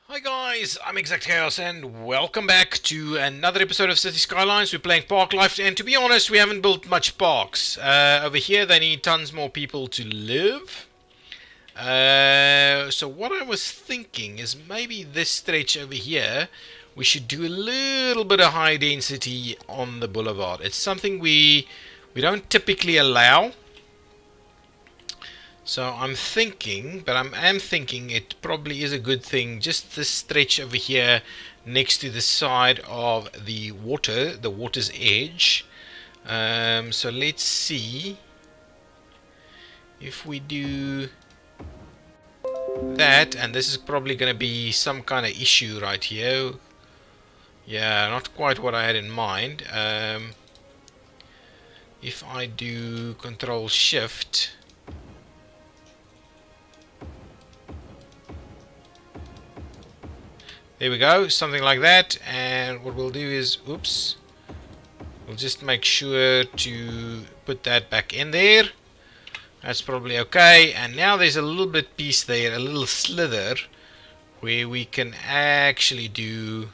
Hi guys, I'm ExactChaos and welcome back to another episode of Cities Skylines. We're playing Parklife, and to be honest, we haven't built much parks. Over here they need tons more people to live. So what I was thinking is maybe this stretch over here, we should do a little bit of high density on the boulevard. It's something we don't typically allow. So I'm thinking, but I'm thinking it probably is a good thing, just this stretch over here next to the side of the water's edge. So let's see if we do that, and this is probably going to be some kind of issue right here. Yeah, not quite what I had in mind. If I do Control Shift, there we go, something like that. And what we'll do is, oops, we'll just make sure to put that back in there. That's probably okay. And now there's a little bit piece there, a little slither, where we can actually do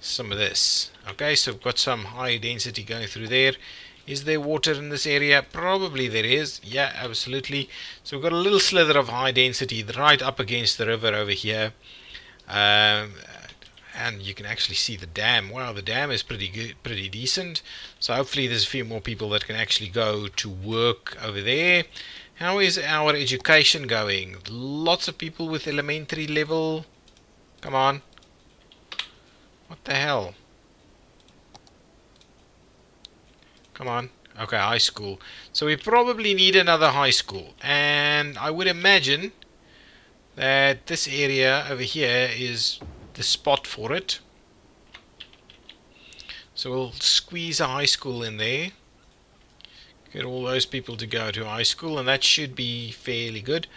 some of this. Okay, so we've got some high density going through there. Is there water in this area? Probably there is. Yeah, absolutely. So we've got a little slither of high density right up against the river over here. And you can actually see the dam. Wow, the dam is pretty good, pretty decent. So hopefully there's a few more people that can actually go to work over there. How is our education going? Lots of people with elementary level. Come on. What the hell? Come on. Okay, high school. So we probably need another high school. And I would imagine that this area over here is the spot for it. So we'll squeeze a high school in there. Get all those people to go to high school, and that should be fairly good.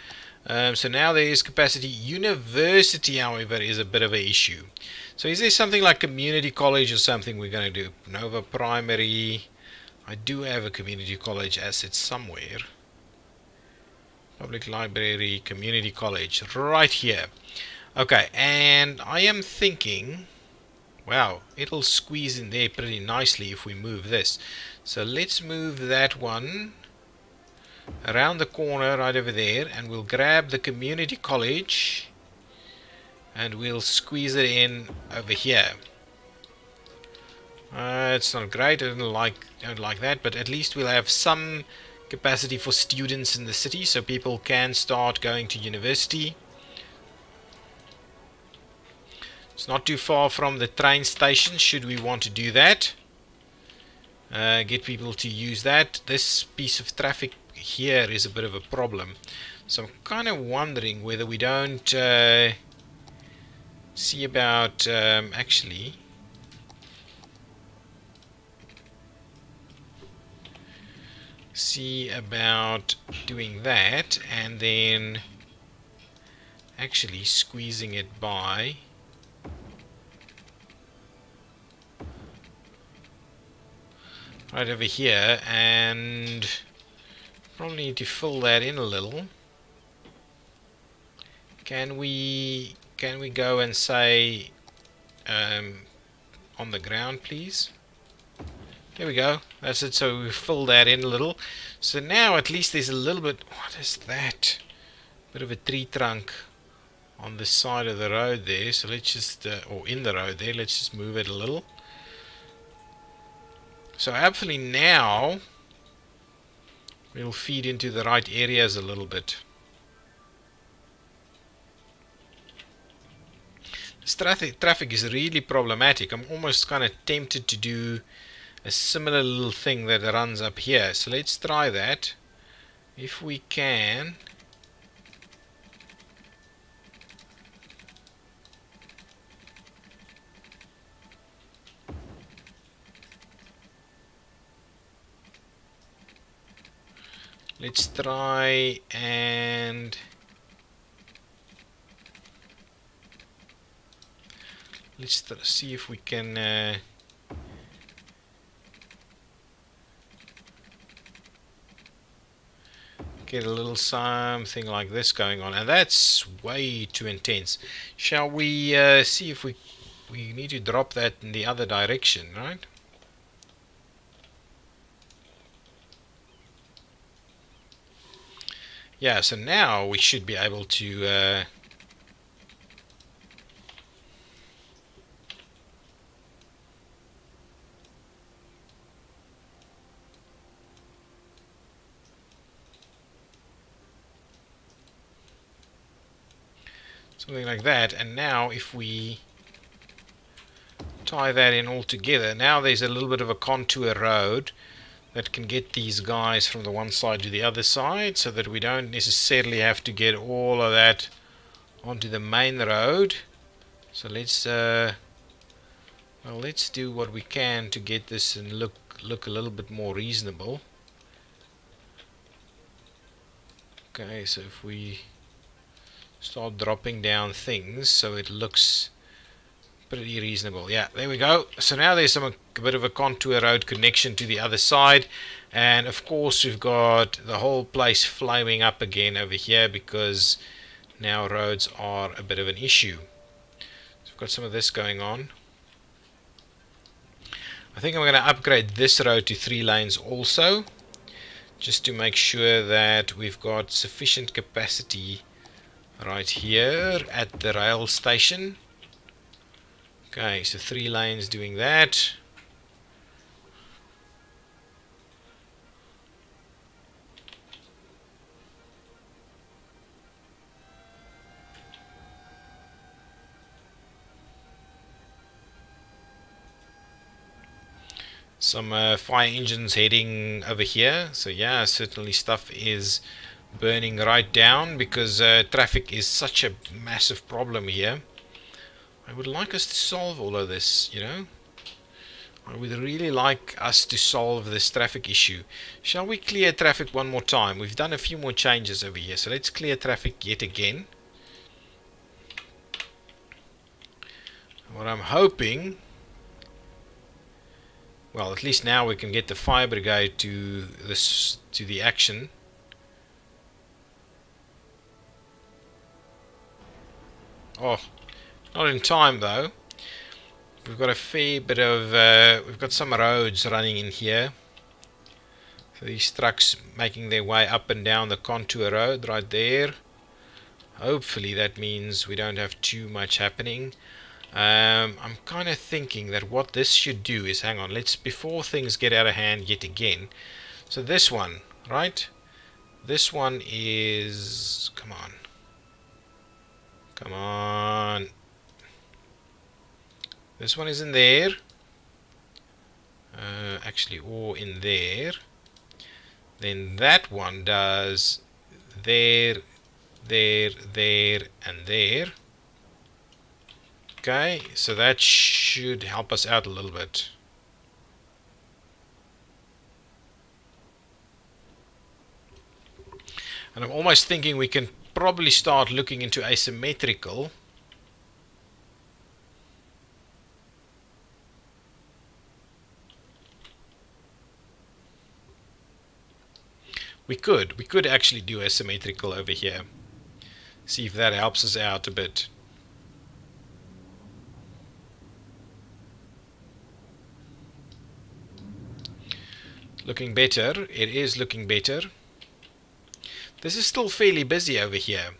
So now there is capacity. University, however, is a bit of an issue. So is there something like community college or something we're going to do? Nova Primary. I do have a community college asset somewhere. Public library, community college, right here. Okay, and I am thinking, wow, it'll squeeze in there pretty nicely if we move this. So let's move that one around the corner right over there, and we'll grab the community college and we'll squeeze it in over here. It's not great, I don't like that, but at least we'll have some capacity for students in the city, so people can start going to university. It's not too far from the train station, should we want to do that. Get people to use that. This piece of traffic here is a bit of a problem. So I'm kind of wondering whether we don't see about actually see about doing that and then actually squeezing it by right over here, and probably need to fill that in a little. Can we go and say on the ground, please? There we go. That's it. So we fill that in a little. So now at least there's a little bit. What is that? Bit of a tree trunk on the side of the road there. So let's just, or in the road there. Let's just move it a little. So hopefully now we'll feed into the right areas a little bit. This traffic is really problematic. I'm almost kind of tempted to do a similar little thing that runs up here. So let's try that. If we can. Let's try and let's see if we can get a little something like this going on, and that's way too intense. Shall we see if we need to drop that in the other direction, right? Yeah, so now we should be able to something like that. And now if we tie that in all together, now there's a little bit of a contour road that can get these guys from the one side to the other side, so that we don't necessarily have to get all of that onto the main road. So let's well, let's do what we can to get this and look a little bit more reasonable. Okay, so if we start dropping down things so it looks pretty reasonable. Yeah, there we go. So now there's a bit of a contour road connection to the other side, and of course we've got the whole place flowing up again over here because now roads are a bit of an issue. So we've got some of this going on. I think I'm going to upgrade this road to 3 lanes also, just to make sure that we've got sufficient capacity right here at the rail station. Okay, so 3 lanes doing that. Some fire engines heading over here. So yeah, certainly stuff is burning right down because traffic is such a massive problem here. I would like us to solve all of this, you know. I would really like us to solve this traffic issue. Shall we clear traffic one more time? We've done a few more changes over here, so let's clear traffic yet again. What I'm hoping, well, at least now we can get the fire brigade to the action. Oh, not in time though. We've got a fair bit of we've got some roads running in here. So these trucks making their way up and down the contour road right there. Hopefully that means we don't have too much happening. I'm kind of thinking that what this should do is, hang on, let's, before things get out of hand yet again. So this one, right? This one is, come on. Come on. This one is in there. Actually, or in there. Then that one does there, there, there, and there. Okay, so that should help us out a little bit. And I'm almost thinking we can probably start looking into asymmetrical. We could actually do asymmetrical over here. See if that helps us out a bit. Looking better. It is looking better. This is still fairly busy over here.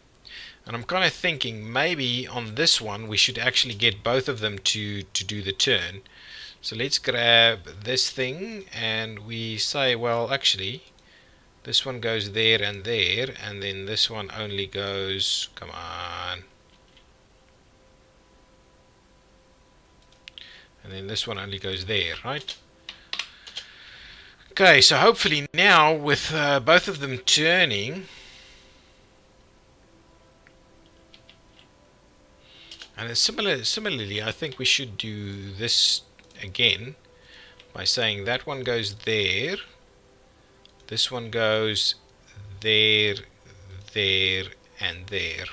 And I'm kind of thinking maybe on this one we should actually get both of them to do the turn. So let's grab this thing and we say, well, actually, this one goes there, and then this one only goes, come on. And then this one only goes there, right? Okay, so hopefully now with both of them turning, and similarly, I think we should do this again by saying that one goes there, this one goes there, there, and there,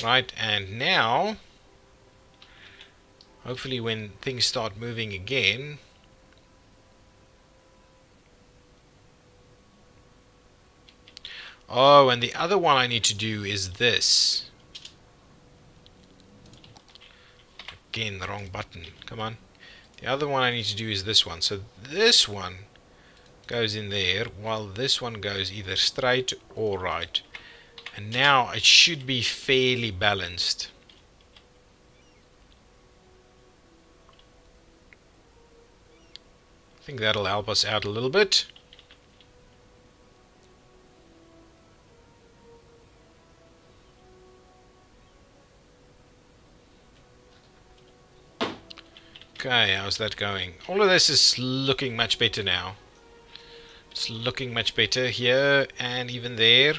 right? And now, hopefully when things start moving again, Oh, and the other one I need to do is this. Again, the wrong button. Come on. The other one I need to do is this one. So this one goes in there, while this one goes either straight or right. And now it should be fairly balanced. I think that'll help us out a little bit. Okay, how's that going? All of this is looking much better now. It's looking much better here and even there.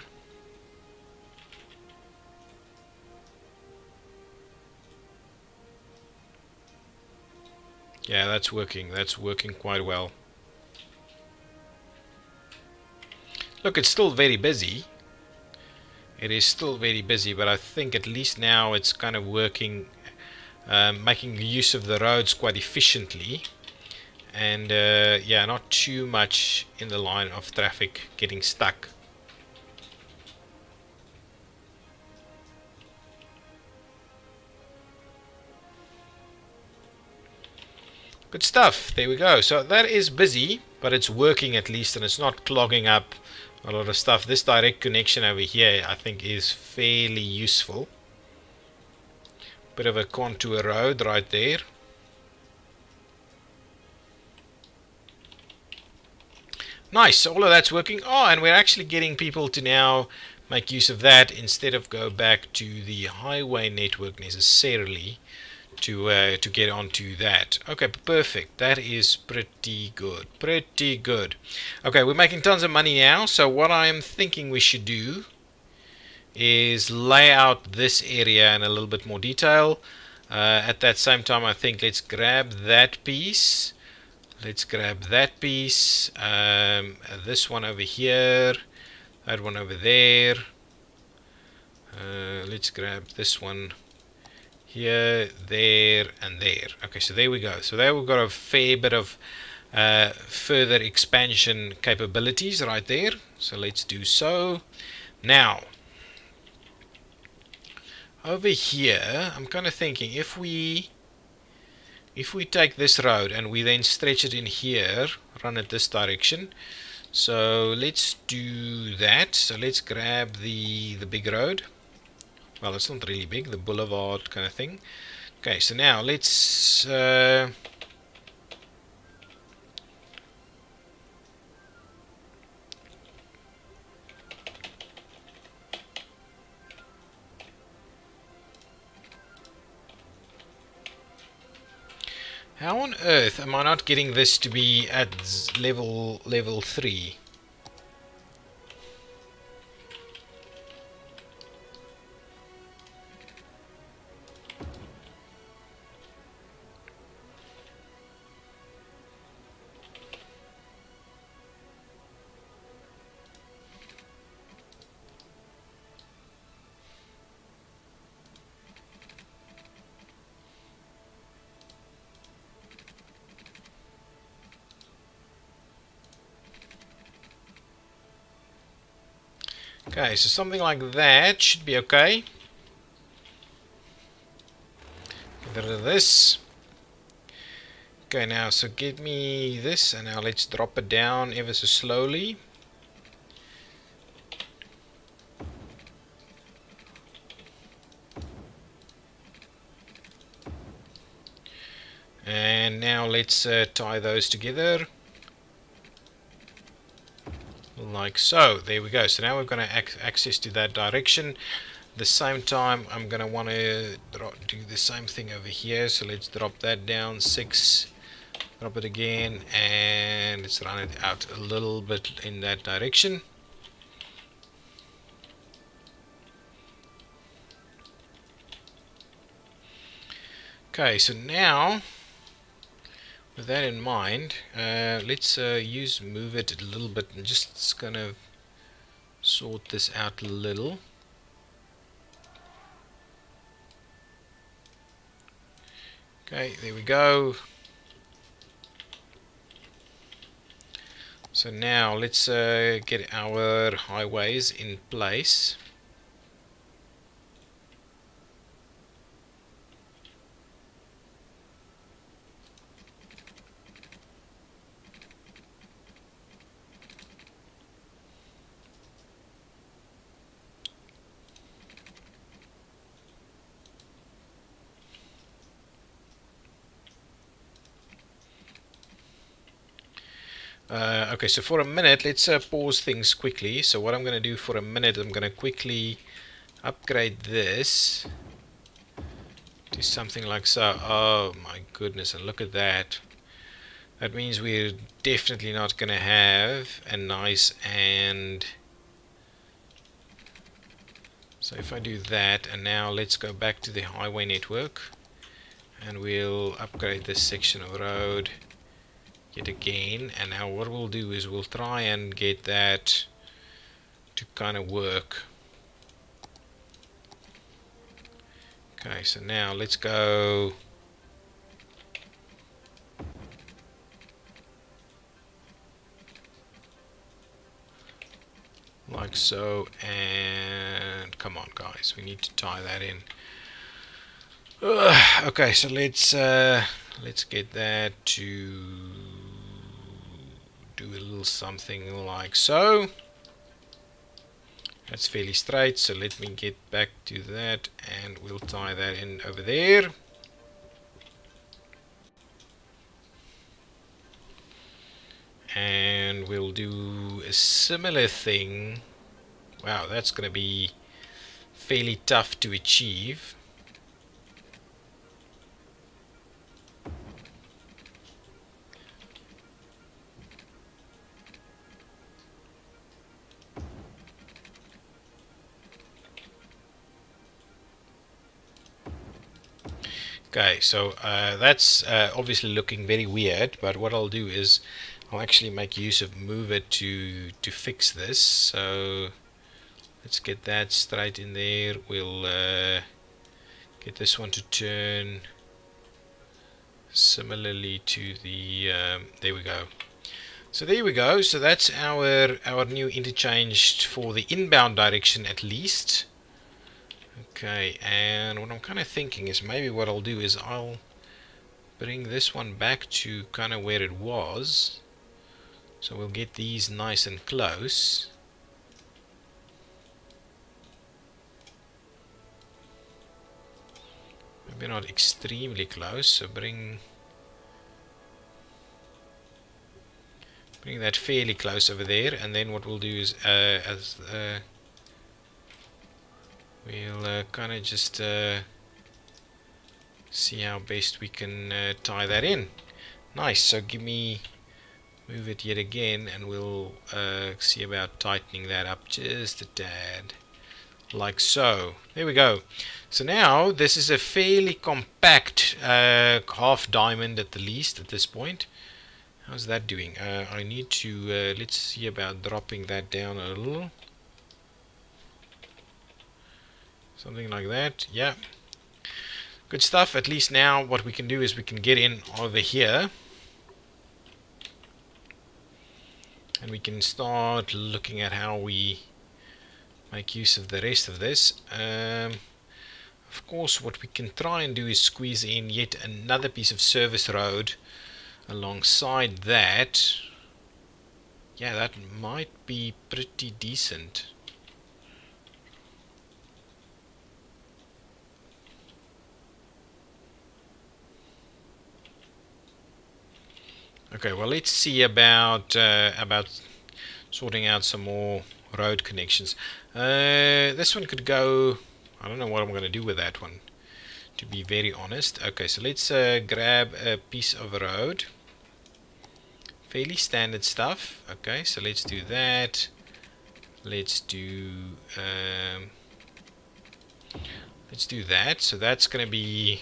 Yeah, that's working. That's working quite well. Look, it's still very busy. It is still very busy, but I think at least now it's kind of working, making use of the roads quite efficiently. And yeah, not too much in the line of traffic getting stuck. Good stuff. There we go. So that is busy, but it's working at least, and it's not clogging up a lot of stuff. This direct connection over here I think is fairly useful. Bit of a contour road right there. Nice, all of that's working. Oh, and we're actually getting people to now make use of that instead of go back to the highway network necessarily to get onto that. Okay, perfect. That is pretty good. Pretty good. Okay, we're making tons of money now. So what I'm thinking we should do is lay out this area in a little bit more detail. At that same time, I think let's grab that piece. Let's grab that piece. This one over here. That one over there. Let's grab this one here, there, and there. Okay, so there we go. So there we've got a fair bit of further expansion capabilities right there. So let's do so. Now, over here, I'm kind of thinking if we take this road and we then stretch it in here, run it this direction. So let's do that. So let's grab the big road. Well, it's not really big, the boulevard kind of thing. Okay, so now let's how on earth am I not getting this to be at level 3? Okay, so something like that should be okay. Get rid of this. Okay, now so give me this, and now let's drop it down ever so slowly. And now let's tie those together. Like so. There we go. So now we're going to access to that direction. At the same time, I'm going to want to do the same thing over here. So let's drop that down 6. Drop it again, and let's run it out a little bit in that direction. Okay, so now with that in mind, let's move it a little bit and just kind of sort this out a little. Okay, there we go. So now let's get our highways in place. Okay, so for a minute, let's pause things quickly. So what I'm going to do for a minute, I'm going to quickly upgrade this to something like so. Oh my goodness, and look at that. That means we're definitely not going to have a nice and... So if I do that, and now let's go back to the highway network, and we'll upgrade this section of road yet again. And now what we'll do is we'll try and get that to kind of work. Okay, so now let's go like so, and come on guys, we need to tie that in. Okay, so let's get that to do a little something like so. That's fairly straight, so let me get back to that and we'll tie that in over there. And we'll do a similar thing. Wow, that's going to be fairly tough to achieve. Okay, so that's obviously looking very weird, but what I'll do is I'll actually make use of move it to fix this. So let's get that straight in there. We'll get this one to turn similarly to the there we go. So there we go. So that's our new interchange for the inbound direction at least. Okay, and what I'm kind of thinking is maybe what I'll do is I'll bring this one back to kind of where it was. So we'll get these nice and close. Maybe not extremely close, so bring that fairly close over there, and then what we'll do is we'll kind of just see how best we can tie that in. Nice, so move it yet again, and we'll see about tightening that up just a tad, like so. There we go. So now this is a fairly compact half diamond at the least at this point. How's that doing? I need to let's see about dropping that down a little. Something like that. Yeah. Good stuff. At least now what we can do is we can get in over here. And we can start looking at how we make use of the rest of this. Of course, what we can try and do is squeeze in yet another piece of service road alongside that. Yeah, that might be pretty decent. Okay, well, let's see about sorting out some more road connections. This one could go. I don't know what I'm going to do with that one, to be very honest. Okay, so let's grab a piece of road. Fairly standard stuff. Okay, so let's do that. Let's do that. So that's going to be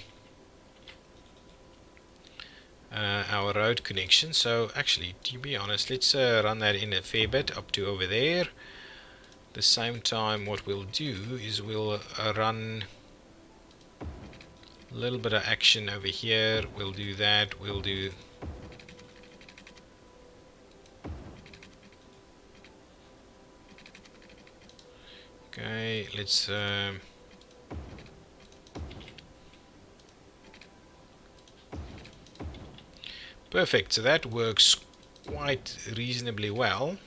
our road connection. So actually, to be honest, let's run that in a fair bit up to over there. At the same time, what we'll do is we'll run a little bit of action over here. We'll do that. We'll do Okay, let's perfect. So that works quite reasonably well.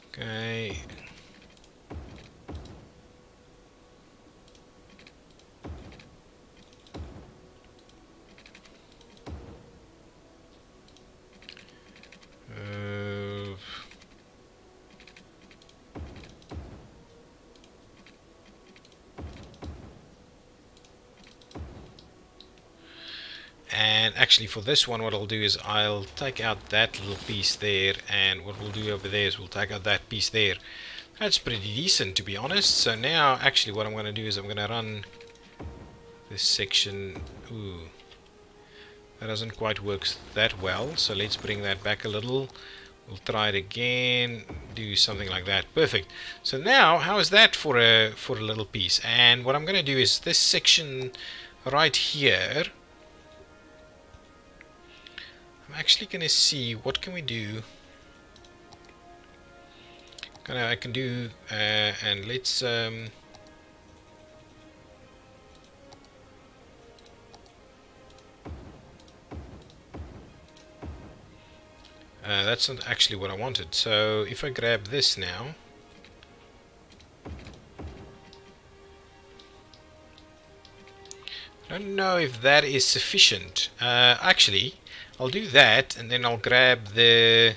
Okay. And actually for this one, what I'll do is I'll take out that little piece there, and what we'll do over there is we'll take out that piece there. That's pretty decent, to be honest. So now actually what I'm going to do is I'm going to run this section. Ooh, that doesn't quite work that well, so let's bring that back a little. We'll try it again, do something like that. Perfect. So now, how is that for a little piece? And what I'm going to do is this section right here, I'm actually going to see what can we do. I can do, and let's that's not actually what I wanted. So if I grab this now, I don't know if that is sufficient. Actually, I'll do that, and then I'll grab this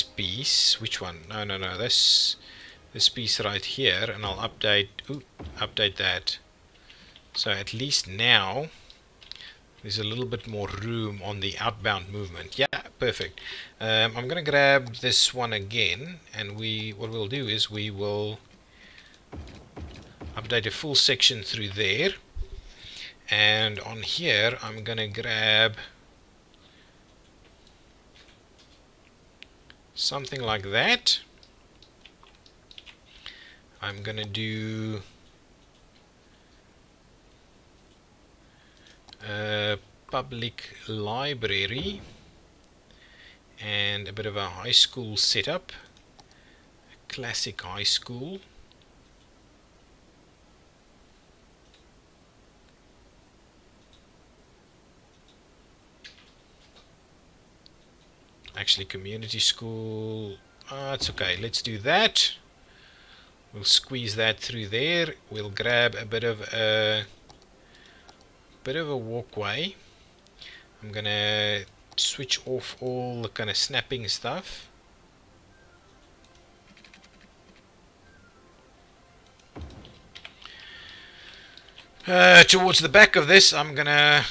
piece. Which one? No. This piece right here, and I'll update that. So at least now there's a little bit more room on the outbound movement. Yeah, perfect. I'm going to grab this one again, and what we'll do is we will update a full section through there. And on here, I'm going to grab something like that. I'm going to do a public library and a bit of a high school setup, a classic high school. Actually, community school, it's okay, let's do that. We'll squeeze that through there. We'll grab a bit of a walkway. I'm gonna switch off all the kind of snapping stuff. Towards the back of this, I'm gonna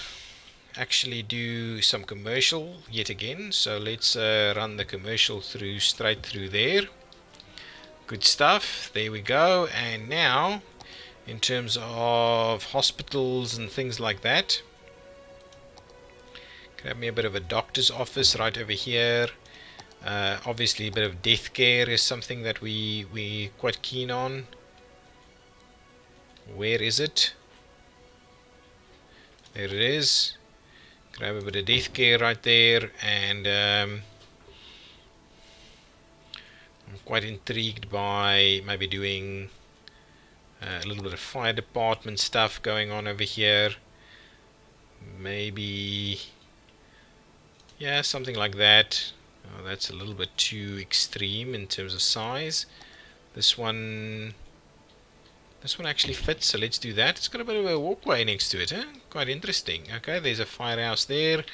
actually do some commercial yet again. So let's run the commercial straight through there. Good stuff. There we go. And now, in terms of hospitals and things like that, grab me a bit of a doctor's office right over here. Obviously, a bit of death care is something that we're quite keen on. Where is it? There it is. Grab a bit of death care right there, and I'm quite intrigued by maybe doing a little bit of fire department stuff going on over here. Maybe, yeah, something like that. Oh, that's a little bit too extreme in terms of size. This one actually fits, so let's do that. It's got a bit of a walkway next to it, huh? Quite interesting. Okay, there's a firehouse there.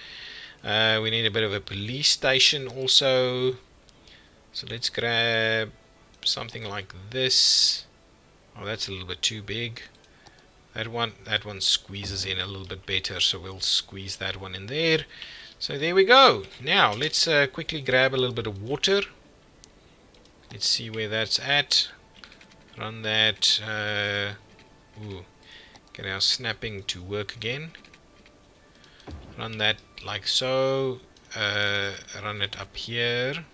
We need a bit of a police station also. So let's grab something like this. Oh, that's a little bit too big. That one squeezes in a little bit better, so we'll squeeze that one in there. So there we go. Now let's quickly grab a little bit of water. Let's see where that's at. Run that. Get our snapping to work again. Run that like so. Run it up here.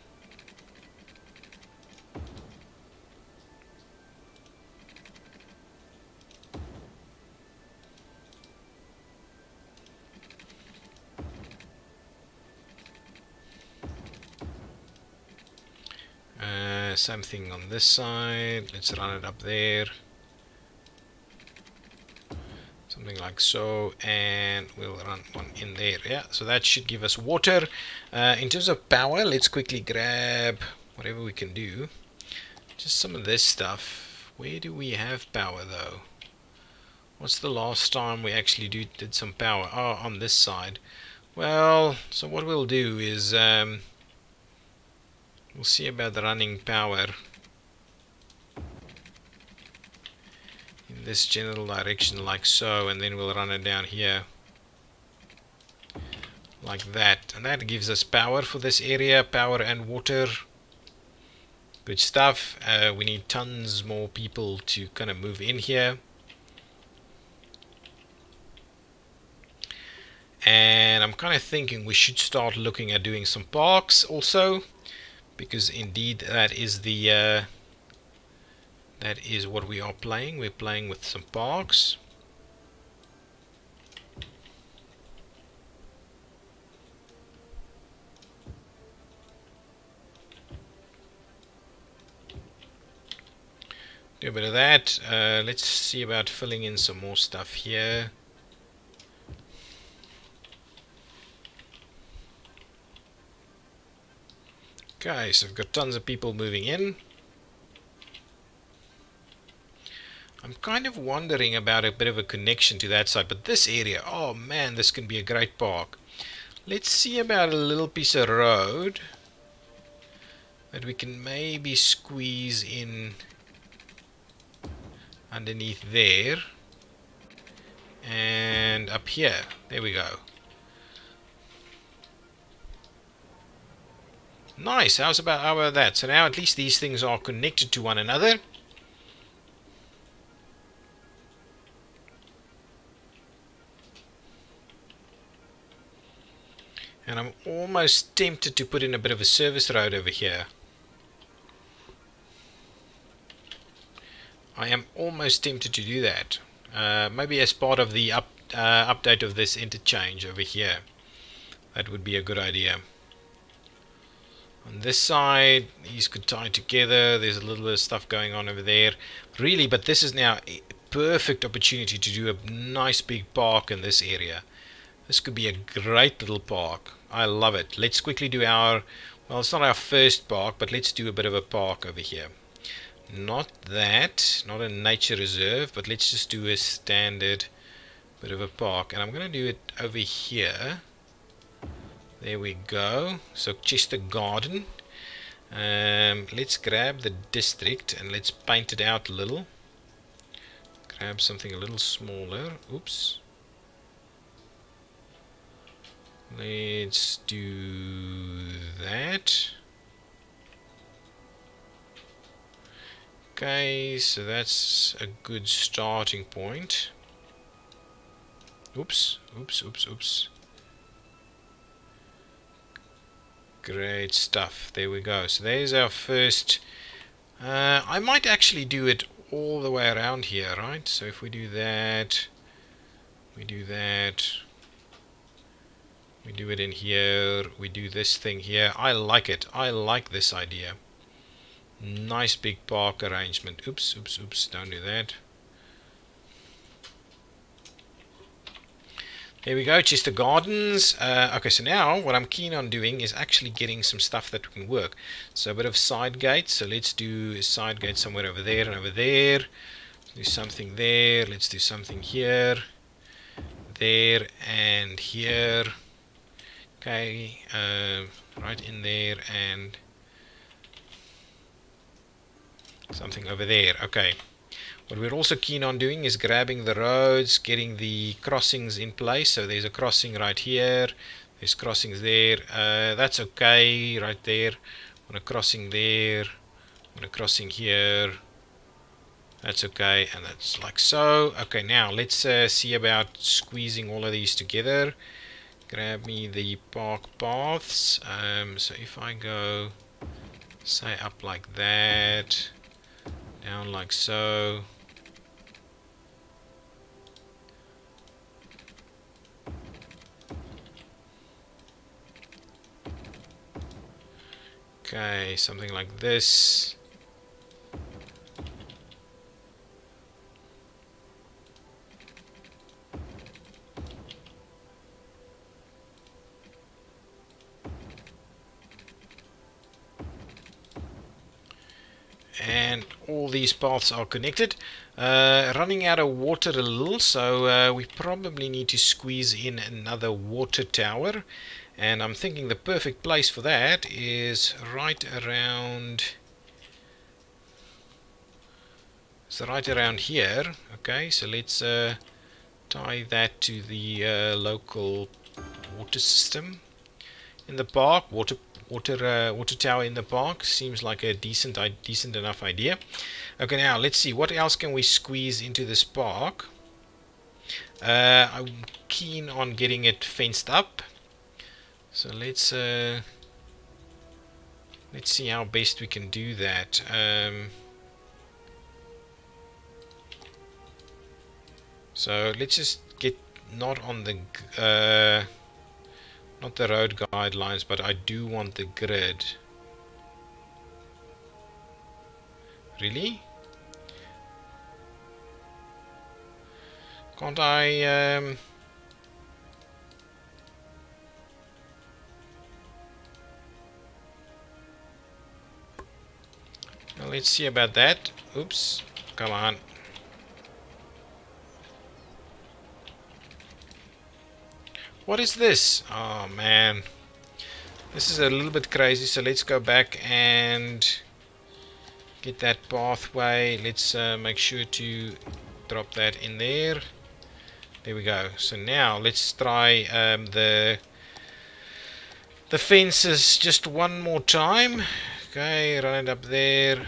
Same thing on this side. Let's run it up there. Something like so, and we'll run one in there. Yeah, so that should give us water. In terms of power, let's quickly grab whatever we can do. Just some of this stuff. Where do we have power though? What's the last time we actually did some power? Oh, on this side. Well, so what we'll do is we'll see about the running power in this general direction like so, and then we'll run it down here like that, and that gives us power for this area, power and water. Good stuff. We need tons more people to kind of move in here. And I'm kind of thinking we should start looking at doing some parks also, because indeed that is what we are playing. We're playing with some parks. Do a bit of that. Let's see about filling in some more stuff here. Okay, so we've got tons of people moving in. I'm kind of wondering about a bit of a connection to that side, but this area, oh man, this can be a great park. Let's see about a little piece of road that we can maybe squeeze in underneath there and up here. There we go. Nice. How about that? So now at least these things are connected to one another. And I'm almost tempted to put in a bit of a service road over here. I am almost tempted to do that. Maybe as part of the update of this interchange over here. That would be a good idea. On this side, these could tie together. There's a little bit of stuff going on over there. Really, but this is now a perfect opportunity to do a nice big park in this area. This could be a great little park. I love it. Let's quickly do well, it's not our first park, but let's do a bit of a park over here. Not a nature reserve, but let's just do a standard bit of a park. And I'm going to do it over here. There we go. So Chester Garden. Let's grab the district and let's paint it out a little. Grab something a little smaller. Oops. Let's do that. Okay, so that's a good starting point. Oops. Great stuff. There we go. So there's our first. I might actually do it all the way around here, right? So if we do that, we do that, we do it in here, we do this thing here. I like it. I like this idea. Nice big park arrangement. Oops, don't do that. There we go, Chester Gardens. Okay, so now what I'm keen on doing is actually getting some stuff that can work. So a bit of side gates. So let's do a side gate somewhere over there and over there. Let's do something there. Let's do something here, there, and here. Okay, right in there and something over there. Okay. What we're also keen on doing is grabbing the roads, getting the crossings in place. So there's a crossing right here, there's crossings there. That's okay right there. On a crossing there, on a crossing here. That's okay, and that's like so. Okay, now let's see about squeezing all of these together. Grab me the park paths. So if I go, say, up like that, down like so. Okay, something like this. and all these paths are connected. Running out of water a little, so we probably need to squeeze in another water tower, and I'm thinking the perfect place for that is right around here. Okay, so let's tie that to the local water system in the park. Water tower in the park seems like a decent enough idea. Okay, now let's see what else can we squeeze into this park. I'm keen on getting it fenced up, so let's see how best we can do that. So let's just get not on the not the road guidelines, but I do want the grid. Really? Can't I well, let's see about that. Oops. Come on. What is this? Oh man, this is a little bit crazy. So let's go back and get that pathway. Let's make sure to drop that in there. There we go. So now let's try the fences just one more time. Okay, run it up there.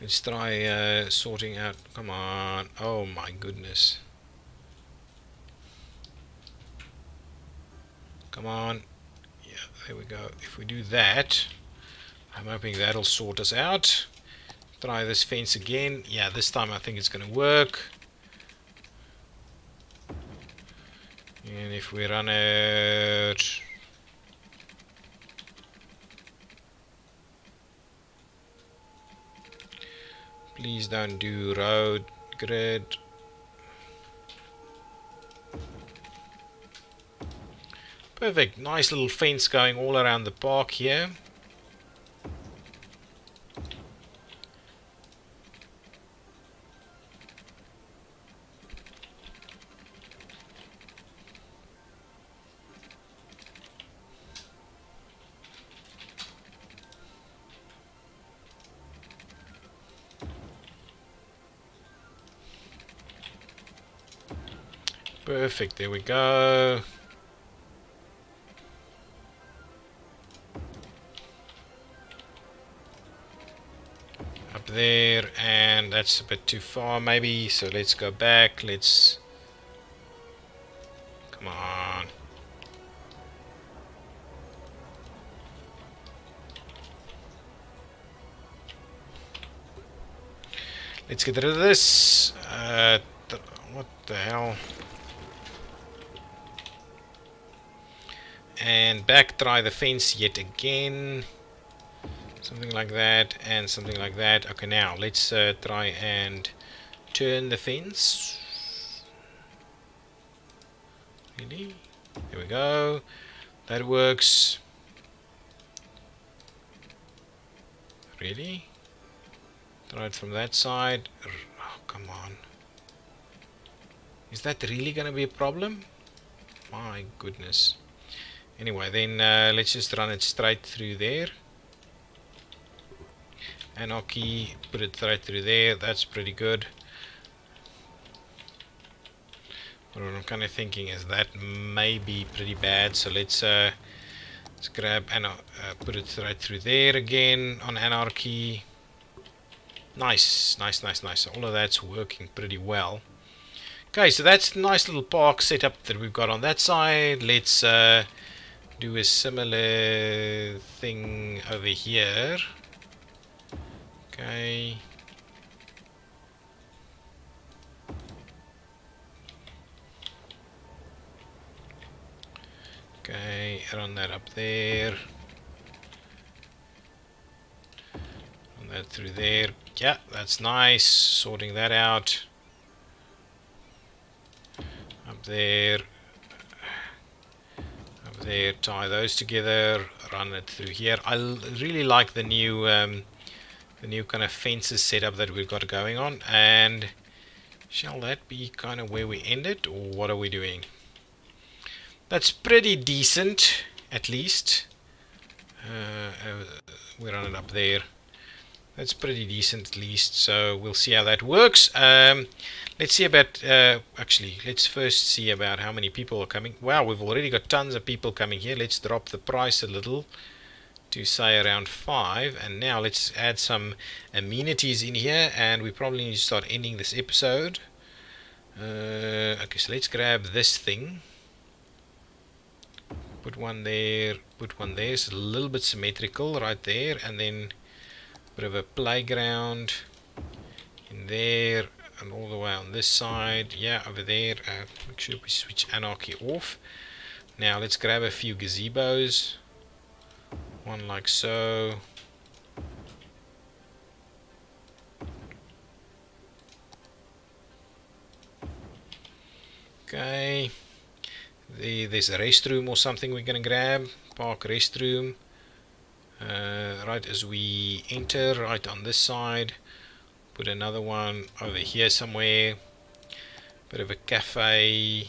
Let's try sorting out. Come on. Oh my goodness. Come on. Yeah, there we go. If we do that, I'm hoping that'll sort us out. Try this fence again. Yeah, this time I think it's going to work. And if we run it... Please don't do road grid. Perfect. Nice little fence going all around the park here. Perfect. There we go. Up there, and that's a bit too far maybe, so let's go back. Let's... Come on. Let's get rid of this. What the hell? And back, try the fence yet again. Something like that, and something like that. Okay, now let's try and turn the fence. Really? There we go. That works. Really? Try it from that side. Oh, come on. Is that really gonna be a problem? My goodness. Anyway, then let's just run it straight through there. Anarchy, put it right through there. That's pretty good. What I'm kind of thinking is that may be pretty bad. So let's grab and put it right through there again on Anarchy. Nice, nice, nice, nice. All of that's working pretty well. Okay, so that's a nice little park setup that we've got on that side. Let's do a similar thing over here. Okay. Okay, run that up there. Run Through there. Yeah, that's nice. Sorting that out. Up there. Up there. Tie those together. Run it through here. I really like the new kind of fences setup that we've got going on. And shall that be kind of where we end it, or what are we doing? That's pretty decent, at least. We run it up there. That's pretty decent, at least. So we'll see how that works. Let's see about... actually, let's first see about how many people are coming. Wow, we've already got tons of people coming here. Let's drop the price a little to say around 5. And now let's add some amenities in here. And we probably need to start ending this episode. Okay, so let's grab this thing. Put one there, put one there. It's a little bit symmetrical right there. And then a bit of a playground in there. And all the way on this side. Yeah, over there. Make sure we switch anarchy off. Now let's grab a few gazebos. One like so. Okay. There's a restroom or something we're going to grab. Park restroom. Right as we enter, right on this side. Put another one over here somewhere. Bit of a cafe.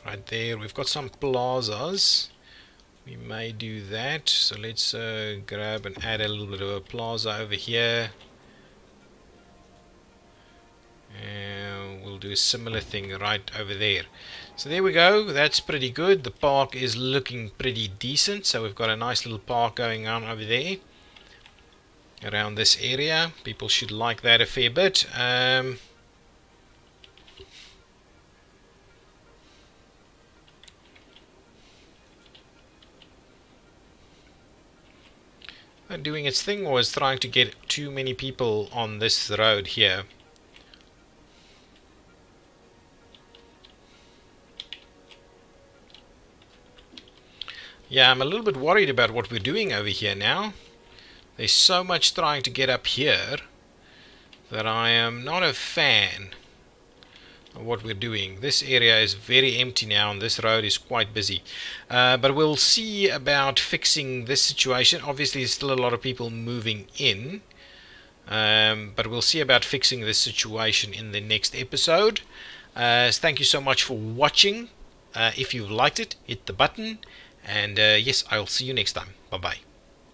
Right there. We've got some plazas. We may do that. So let's grab and add a little bit of a plaza over here. And we'll do a similar thing right over there. So there we go. That's pretty good. The park is looking pretty decent. So we've got a nice little park going on over there around this area. People should like that a fair bit. Doing its thing was trying to get too many people on this road here. Yeah, I'm a little bit worried about what we're doing over here now. There's so much trying to get up here that I am not a fan of what we're doing. This area is very empty now and this road is quite busy. But we'll see about fixing this situation. Obviously, there's still a lot of people moving in. But we'll see about fixing this situation in the next episode. Thank you so much for watching. If you've liked it, hit the button. And yes, I'll see you next time. Bye-bye.